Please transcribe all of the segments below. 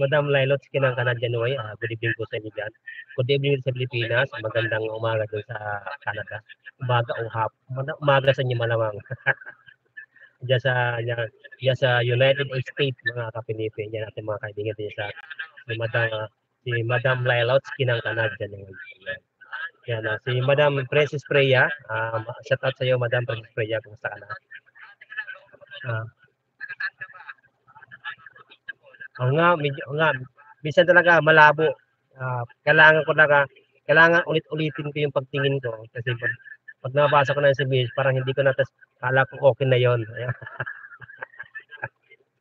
Madam Lailot Kinang Canadian Way. Good evening po sa inyo dyan. Good evening sa Pilipinas. Magandang umaga dun sa Canada. Umaga o umaga sa inyo malamang. Diyan sa, diyan sa United States, mga kapinipi. Yan natin mga kaibigan din sa si Madam Lailot Kinang Canadian Way. Yan, si Madam Princess Freya. Shout out sa iyo, Madam Princess Freya. Kumusta ka na? Oo nga, medyo nga, minsan talaga malabo. Kailangan ulit-ulitin ko yung pagtingin ko kasi pag nabasa ko na yung message, parang hindi ko na tas kala ko okay na yon. Ayan,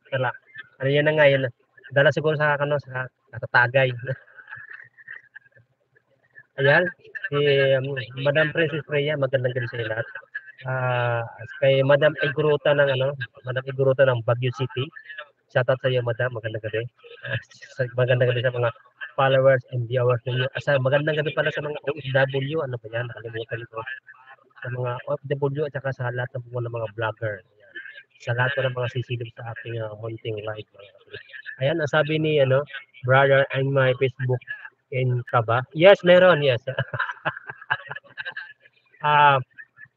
tala. Ano yan na nga yun. Dala siguro sa sa katatagay. Ayan, si Madam Princess Freya, magandang gabi sa inyo lahat. Ah, kay Madam Iguruta ng Madam Iguruta ng Baguio City. Shoutout sa iyo, Madam. Magandang gabi. Magandang gabi sa mga followers and viewers ninyo. Magandang gabi pala sa mga OFW. Ano ba yan? Nakalimutan ko. Sa mga OFW at saka sa lahat ng mga vlogger. Ayan. Sa lahat po ng mga sisilip sa aking munting live. Ayan, ang sabi ni brother and my Facebook in ka ba? Yes, meron. Yes.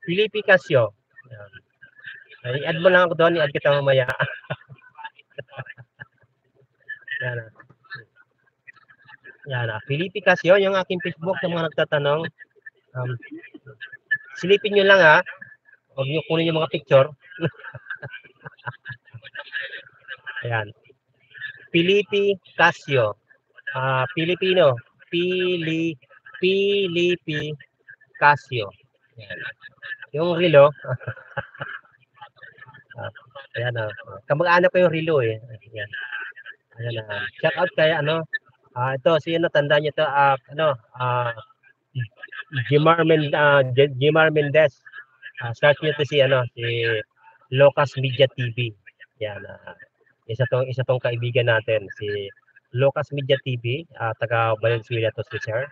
Felipe Casio. Ayan. I-add mo lang ako doon. I-add kita mamaya. Yan. Yan. Felipe Casio, yung aking Facebook sa mga nagtatanong. Um, silipin nyo lang Huwag nyo kunin yung mga picture. Ayan. Felipe Casio. Filipino. Felipe Casio. Ayan. Yung relo. Ayan. Kamag-anak ko yung relo eh. Ayan. Ayan. Shout out kay ito, si tanda niyo to, Jimar Mendez. Search niyo to si Locas Media TV. Yan. Isa tong kaibigan natin, si Locas Media TV, taga Valenzuela to si Sir.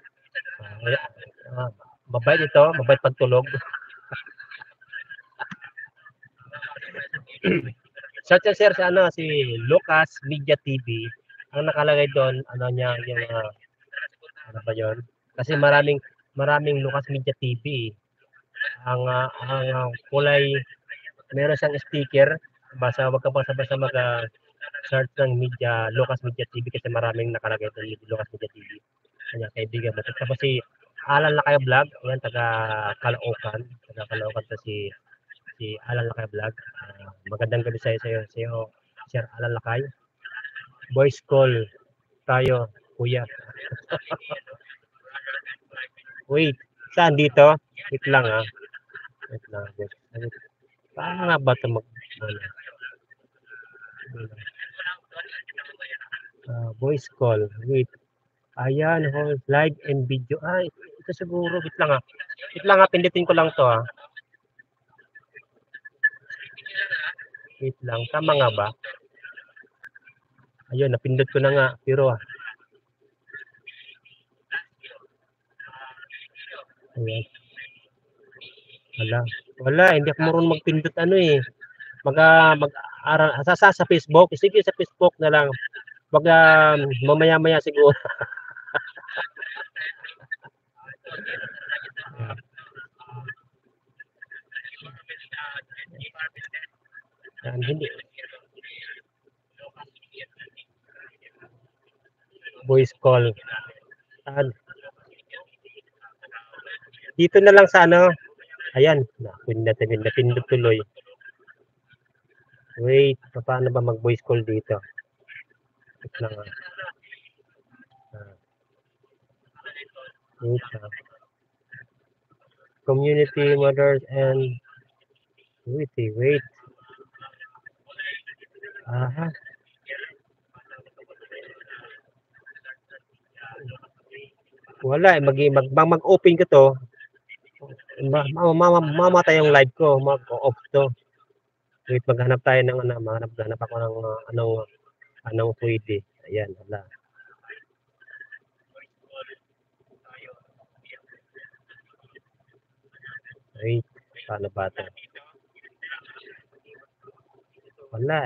Mabait ito, mabait pagtulog. Search niyo sir sa si Locas Media TV. Ang nakalagay doon, niya yung ano ba 'yon? Kasi maraming Lucas Media TV. Ang kulay, meron siyang sticker. Wag ka basta-basta mag-search ng Lucas Media TV kasi maraming nakalagay doon Lucas Media TV. Kanya kaibigan mo. Tapos si Alan Lakay Vlog, yan Caloocan. Taga Caloocan to si Alan Lakay Vlog. Magandang gabi sa iyo, Sir Alan Lakay. Voice call tayo, kuya. Wait, saan dito? Wait lang Wait lang. Paano nga ba ito voice call? Wait. Ayan, hold live and video. Ito siguro. Wait lang Wait lang pindutin ko lang to Wait lang, tama nga ba? Ayun, napindot ko na nga. Pero ayan. Wala, hindi ako marunong magpindot mag-aral sa Facebook. Sige, sa Facebook na lang. Wag mamaya-maya siguro. Hindi. Voice call. Dito na lang sa Ayan, napindot tuloy. Wait, paano ba mag-voice call dito? Wait lang Wait Community mothers and wait. Aha. Wala mag-open ko to. Mamatay yung live ko, mag-off to. Wait, maghanap tayo ng maghanap ako ng anong pwede. Ayan, wala. Wait, paano ba ito? Wala